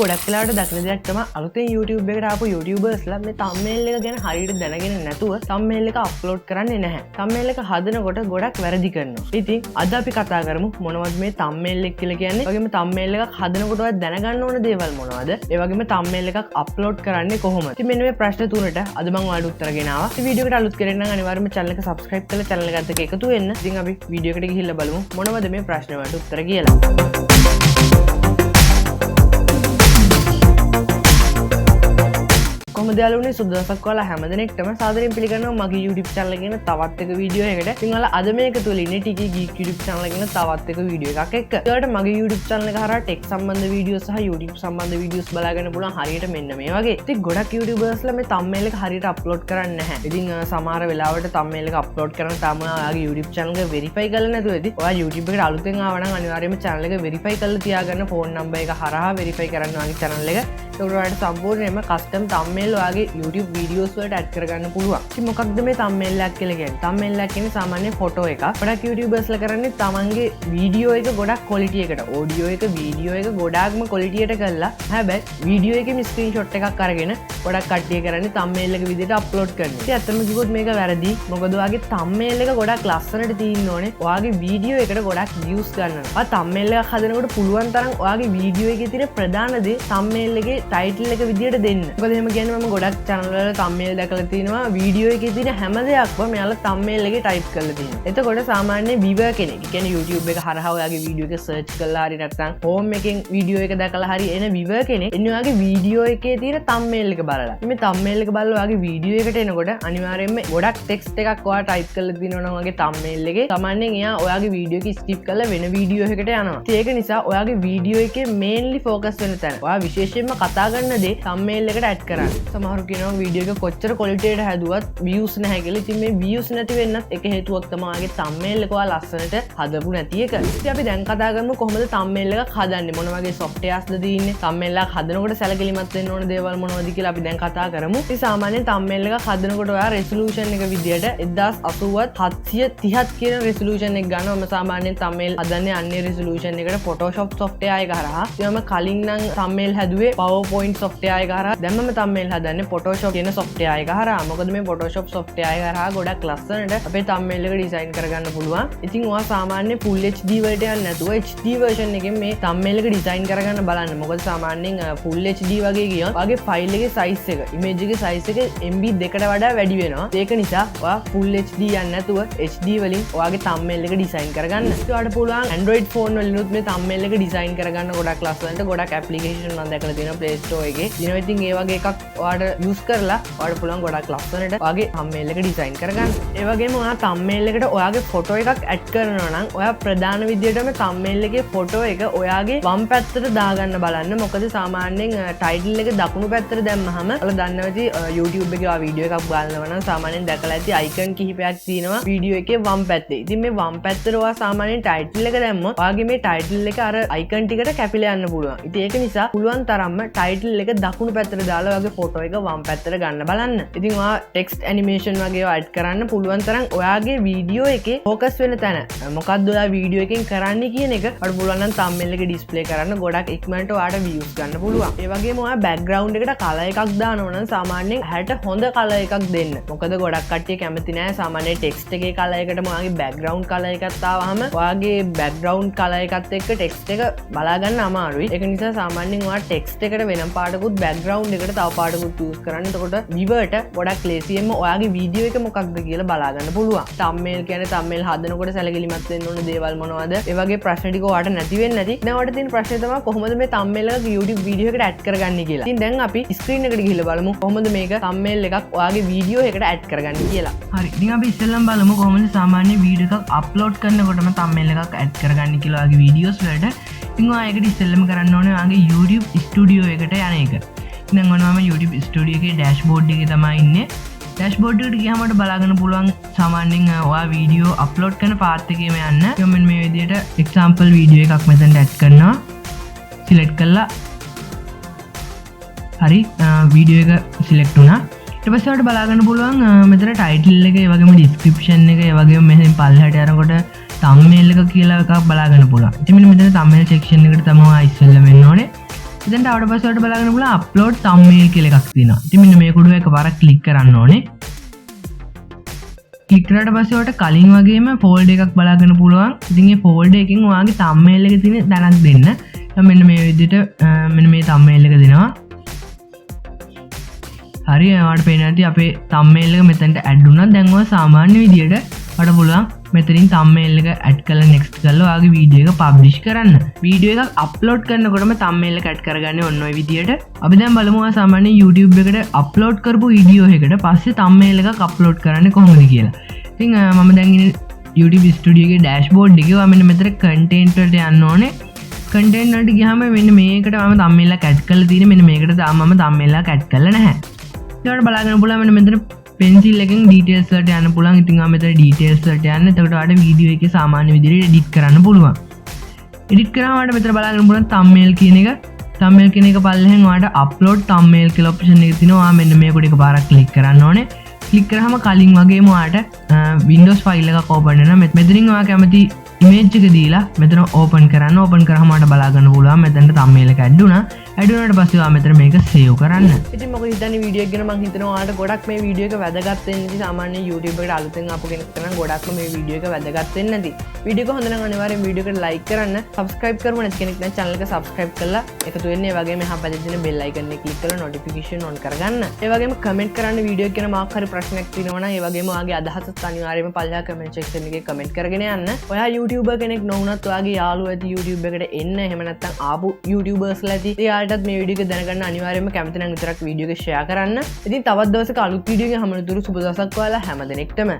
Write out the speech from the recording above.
ගොඩක් වෙලාවට දකින දෙයක් තමයි අලුතෙන් YouTube එකට ආපු YouTubersලා මේ thumbnail එක ගැන හරියට දැනගෙන නැතුව thumbnail එක upload කරන්නේ නැහැ. thumbnail එක හදනකොට ගොඩක් වැරදි කරනවා. ඉතින් අද අපි කතා කරමු මොනවද මේ thumbnail එක කියලා කියන්නේ. ඒ වගේම thumbnail එකක් හදනකොට ඔයා දැනගන්න ඕන දේවල් මොනවද? ඒ වගේම thumbnail එකක් upload කරන්නේ කොහොමද? ඉතින් මෙන්න මේ ප්‍රශ්න තුනට අද මම ඔයාලට උත්තර ගෙනාවා. මේ වීඩියෝ එකට අලුත් කෙනෙක් නම් අනිවාර්යයෙන්ම channel එක subscribe කරලා channel එකත් එක්ක එකතු වෙන්න. ඉතින් අපි වීඩියෝ එකට ගිහිල්ලා බලමු මොනවද මේ ප්‍රශ්න වලට උත්තර කියලා. කොමදයාලුනේ සුදසක් කොලා හැමදෙනෙක්ටම සාදරයෙන් පිළිගන්නවා මගේ YouTube channel එකේ තියෙන තවත් එක වීඩියෝ එකකට. ඉතින් ඔයාලා අද මේක තුල ඉන්නේ ටිකේ GEEK YouTube channel එකේ තියෙන තවත් එක වීඩියෝ එකක් එක්ක. ඒකට මගේ YouTube channel එක හරහා tech සම්බන්ධ වීඩියෝ සහ YouTube සම්බන්ධ වීඩියෝස් බලා ගන්න පුළුවන් හරියට මෙන්න මේ වගේ. ඉතින් ගොඩක් YouTubersලා මේ thumbnail එක හරියට upload කරන්නේ නැහැ. ඉතින් සමහර වෙලාවට thumbnail එක upload කරන තාම ඔයාගේ YouTube channel එක verify කරලා නැතුව ඇති. ඔයා YouTube එකට අලුතෙන් ආව නම් අනිවාර්යයෙන්ම channel එක verify කරලා තියාගන්න phone number එක හරහා verify කරන්න ඔයාගේ channel එක. ඒකට ඔයාලට සම්පූර්ණයෙන්ම custom thumbnail ඔයාගේ YouTube videos වලට add කරගන්න පුළුවන්. ඉතින් මොකක්ද මේ thumbnail එකක් කියලා කියන්නේ? thumbnail එක කියන්නේ සාමාන්‍ය ෆොටෝ එකක්. ගොඩක් YouTubersලා කරන්නේ තමන්ගේ වීඩියෝ එක ගොඩක් quality එකට, audio එක, වීඩියෝ එක ගොඩාක්ම quality එකට කරලා හැබැයි වීඩියෝ එකේ screenshot එකක් අරගෙන ගොඩක් කට්ටිය කරන්නේ thumbnail එක විදිහට upload කරනවා. ඉතින් ඇත්තම කිව්වොත් මේක වැරදි. මොකද ඔයාගේ thumbnail එක ගොඩක් ලස්සනට තියෙන්න ඕනේ. ඔයාගේ වීඩියෝ එකට ගොඩක් views ගන්න. ඔයා thumbnail එකක් හදනකොට පුළුවන් තරම් ඔයාගේ වීඩියෝ එකේ තියෙන ප්‍රධාන දේ thumbnail එකේ title එක විදිහට දෙන්න. මොකද එහෙම කියන්නේ මම ගොඩක් channel වල thumbnail දැකලා තිනවා වීඩියෝ එකේ තියෙන හැම දෙයක්ම මෙයාලා thumbnail එකේ type කරලා තියෙනවා. එතකොට සාමාන්‍ය viewer කෙනෙක්, ඒ කියන්නේ YouTube එක හරහා ඔයාගේ වීඩියෝ එක search කරලා හරි නැත්නම් home එකෙන් වීඩියෝ එක දැකලා හරි එන viewer කෙනෙක් එන්නේ ඔයාගේ වීඩියෝ එකේ තියෙන thumbnail එක බලලා. මේ thumbnail එක බලලා ඔයාගේ වීඩියෝ එකට එනකොට අනිවාර්යයෙන්ම ගොඩක් text එකක් ඔයා type කරලා දිනනවා නම් ඔයාගේ thumbnail එකේ සාමාන්‍යයෙන් එයා ඔයාගේ වීඩියෝ එක skip කරලා වෙන වීඩියෝ එකකට යනවා. ඒක නිසා ඔයාගේ වීඩියෝ එකේ mainly focus වෙන තැන ඔයා විශේෂයෙන්ම කතා කරන දේ thumbnail එකට add කරන්න. සමහරු කියනවා වීඩියෝ එක කොච්චර quality එකට හැදුවත් views නැහැ කියලා. ඉතින් මේ views නැති වෙන්නත් එක හේතුවක් තමයි ඔයාගේ thumbnail එක ඔයා ලස්සනට හදපු නැති එක. ඉතින් අපි දැන් කතා කරමු කොහොමද thumbnail එකක් හදන්නේ, මොන වගේ softwaresද තියෙන්නේ, thumbnail එකක් හදනකොට සැලකිලිමත් වෙන්න ඕන දේවල් මොනවද කියලා අපි දැන් කතා කරමු. ඉතින් සාමාන්‍යයෙන් thumbnail එකක් හදනකොට ඔයා resolution එක විදියට 1080ත් 730ත් කියන resolution එක ගන්නවා. මම සාමාන්‍යයෙන් thumbnail හදන්නේ අන්නේ resolution එකට Photoshop software එක හරහා. මම කලින් නම් thumbnail හැදුවේ PowerPoint software එක හරහා. දැන් මම thumbnail හදන්නේ Photoshop කියන software එක හරහා. මොකද මේ Photoshop software එක හරහා ගොඩක් ලස්සනට අපේ thumbnail එක design කරගන්න පුළුවන්. ඉතින් ඔයා සාමාන්‍ය full HD වලට යන්නේ නැතුව HD version එකෙන් මේ thumbnail එක design කරගන්න බලන්න. මොකද සාමාන්‍යයෙන් full HD වගේ ගියොත් ඔයාගේ file එකේ size එක, image එකේ size එක MB 2කට වඩා වැඩි වෙනවා. ඒක නිසා ඔයා full HD යන්නේ නැතුව HD වලින් ඔයාගේ thumbnail එක design කරගන්න. ඔයාලට පුළුවන් Android phone වලිනුත් මේ thumbnail එක design කරගන්න ගොඩක් ලස්සනට. ගොඩක් application මම දැකලා තියෙනවා Play Store එකේ. දිනවා ඉතින් ඒ වගේ එකක් ඔයාලට use කරලා ඔයාලට පුළුවන් ගොඩක් ලස්සනට ඔයාගේ thumbnail එක design කරගන්න. ඒ වගේම ඔයා thumbnail එකට ඔයාගේ photo එකක් add කරනවා නම් ඔයා ප්‍රධාන විදියටම thumbnail එකේ photo එක ඔයාගේ වම් පැත්තට දාගන්න බලන්න. මොකද සාමාන්‍යයෙන් title එක දකුණු පැත්තට දැම්මහම ඔයාලා දන්නවා ඇති YouTube එකේ ඔයා වීඩියෝ එකක් බලනවා නම් සාමාන්‍යයෙන් දැකලා ඇති icon කිහිපයක් තියෙනවා වීඩියෝ එකේ වම් පැත්තේ. ඉතින් මේ වම් පැත්තට ඔයා සාමාන්‍යයෙන් title එක දැම්මොත් ඔයාගේ මේ title එක අර icon ටිකට කැපිලා යන්න පුළුවන්. ඉතින් ඒක නිසා පුළුවන් තරම්ම title එක දකුණු පැත්තට දාලා ඔයාගේ photo එක වම් පැත්තට ගන්න බලන්න. ඉතින් ඔයා text animation වගේ add කරන්න පුළුවන් තරම් ඔයාගේ වීඩියෝ එකේ focus වෙන තැන මොකක්ද ඔයා වීඩියෝ එකෙන් කරන්නේ කියන එක ඔයාලට පුළුවන් නම් thumbnail එකේ display කරන්න ගොඩක් ඉක්මනට ඔයාලට views ගන්න පුළුවන්. ඒ වගේම ඔයා background එකට color එකක් දානවා නම් සාමාන්‍යයෙන් හැට හොඳ color එකක් දෙන්න. මොකද ගොඩක් කට්ටිය කැමති නැහැ සාමාන්‍ය text එකේ color එකටම ඔයාගේ background color එකක් ආවම ඔයාගේ background color එකත් එක්ක text එක බලා ගන්න අමාරුයි. ඒක නිසා සාමාන්‍යයෙන් ඔයා text එකට වෙනම පාටකුත් background එකට තව පාටකුත් use කරන්න. එතකොට viewerට ගොඩක් ලේසියෙන්ම ඔයාගේ වීඩියෝ එක මොකක්ද කියලා බලා ගන්න පුළුවන්. thumbnail කියන්නේ thumbnail හදනකොට සැලකිලිමත් වෙන්න ඕන දේවල් මොනවද? ඒ වගේ ප්‍රශ්න ටික ඔයාලට නැති වෙන්නේ නැති. දැන් ඔයාලට තියෙන ප්‍රශ්නේ තමයි කොහොමද මේ thumbnail එක YouTube වීඩියෝ එකට add කරගන්නේ කියලා. ඉතින් දැන් අපි screen එකට ගිහිල්ලා බලමු කොහොමද මේක thumbnail එකක් ඔයාගේ වීඩියෝ එකට add කරගන්නේ කියලා. හරි. ඉතින් අපි ඉස්සෙල්ලම බලමු කොහොමද සාමාන්‍ය වීඩියෝ එකක් upload කරනකොටම thumbnail එකක් add කරගන්නේ කියලා ඔයාගේ videos වලට. ඉතින් ඔයා ඒකට ඉස්සෙල්ලම කරන්න ඕනේ ඔයාගේ YouTube studio එකට යන එක. දැන් මම YouTube studio එකේ dashboard එකේ තමයි ඉන්නේ. dashboard එකට ගියාම අපිට බලාගන්න පුළුවන් සාමාන්‍යයෙන් ඔයා වීඩියෝ අප්ලෝඩ් කරන පාත් එකේම යන්න. මෙන්න මේ විදිහට example වීඩියෝ එකක් මෙතනට add කරනවා. select කරලා හරි වීඩියෝ එක select වුණා. ඊට පස්සේ අපිට බලාගන්න පුළුවන් මෙතන title එක, ඒ වගේම description එක, ඒ වගේම මෙහෙන් පල්ලහැට යනකොට thumbnail එක කියලා එකක් බලාගන්න පුළුවන්. ඉතින් මෙන්න මෙතන thumbnail section එකට තමයි ඉස්සෙල්ලා වෙන්න ඕනේ. එතනට ආවට පස්සේ ඔයාලට බලාගන්න පුළුවන් අප්ලෝඩ් thumbnail කියලා එකක් තියෙනවා. ඉතින් මෙන්න මේ කොටුව එකපාරක් ක්ලික් කරන්න ඕනේ. ක්ලික් කරාට පස්සේ ඔයාලට කලින් වගේම ෆෝල්ඩර් එකක් බලාගන්න පුළුවන්. ඉතින් මේ ෆෝල්ඩර් එකෙන් ඔයාගේ thumbnail එකේ තියෙන දැනක් දෙන්න. මෙන්න මේ විදිහට මෙන්න මේ thumbnail එක දෙනවා. හරි ඔයාලට පේනවා ඇති අපේ thumbnail එක මෙතනට ඇඩ් වුණා. දැන් ඔය සාමාන්‍ය විදිහට ඔයාලට පුළුවන් මෙතනින් thumbnail එක ඇඩ් කරලා next කරලා ඔයාගේ වීඩියෝ එක පබ්ලිෂ් කරන්න. වීඩියෝ එකක් අප්ලෝඩ් කරනකොටම thumbnail එක ඇඩ් කරගන්නේ ඔන්න ඔය විදිහට. අපි දැන් බලමු ඔයා සාමාන්‍ය YouTube එකට අප්ලෝඩ් කරපු වීඩියෝ එකකට පස්සේ thumbnail එකක් අප්ලෝඩ් කරන්නේ කොහොමද කියලා. ඉතින් මම දැන් ඉන්නේ YouTube studio එකේ dashboard එකේ. ඔයා මෙන්න මෙතන content වලට යන්න ඕනේ. content වලට ගියාම මෙන්න මේකට මම thumbnail එකක් ඇඩ් කරලා තියෙන්නේ. මෙන්න මේකට තාම මම thumbnail එකක් ඇඩ් කරලා නැහැ. ඊට බලන්න පුළුවන් මෙන්න මෙතන pencil එකෙන් details වලට යන්න පුළුවන්. ඉතින් ආ මෙතන details වලට යන්න. එතකොට ඔයාලට වීඩියෝ එකේ සාමාන්‍ය විදිහට edit කරන්න පුළුවන්. edit කරාම ඔයාලට මෙතන බලන්න පුළුවන් thumbnail කියන එක. thumbnail කියන එක පල්ලෙහෙන් ඔයාලට upload thumbnail කියලා option එක තියෙනවා. ඔයා මෙන්න මේ කොට එකපාරක් click කරන්න ඕනේ. click කරාම කලින් වගේම ඔයාලට Windows file එකක් open වෙනවා. මෙතනින් ඔයා කැමති image එක දීලා මෙතන open කරන්න. open කරාම ඔයාලට බලා ගන්න පුළුවන් මෙතනට thumbnail එක add වුණා. add වුණාට පස්සේ ඔයා මෙතන මේක save කරන්න. ඉතින් මොකද හිතන්නේ වීඩියෝ එක ගැන මම හිතනවා ඔයාලට ගොඩක් මේ වීඩියෝ එක වැදගත් වෙන්න ඉතින් සාමාන්‍ය YouTube එකට අලුතෙන් ආපු කෙනෙක් නම් ගොඩක්ම මේ වීඩියෝ එක වැදගත් වෙන්න ඇති. වීඩියෝ එක හොඳ නම් අනිවාර්යෙන් වීඩියෝ එකට like කරන්න. subscribe කරමු නැති කෙනෙක් නම් channel එක subscribe කරලා එකතු වෙන්න. ඒ වගේම එහා පැත්තේ තියෙන bell icon එක click කරලා notification on කරගන්න. ඒ වගේම comment කරන්න වීඩියෝ එක ගැන මොකක් හරි ප්‍රශ්නයක් තියෙනවා නම් ඒ වගේම ඔයාගේ අදහසත් අනිවාර්යයෙන්ම පල්ලා comment section එකේ comment කරගෙන යන්න. ඔයා YouTuber කෙනෙක් නොවුනත් ඔයාගේ යාළුවෝ ඇති YouTube එකට එන්න. එහෙම නැත්නම් ආපු YouTubers ලා ඇති. එයාලටත් මේ වීඩියෝ එක දැනගන්න අනිවාර්යයෙන්ම කැමති නම් විතරක් වීඩියෝ එක share කරන්න. ඉතින් තවත් දවසක අලුත් වීඩියෝ එකකින් හමුවෙන තුරු සුබ දවසක් ඔයාලා හැම දිනෙකටම.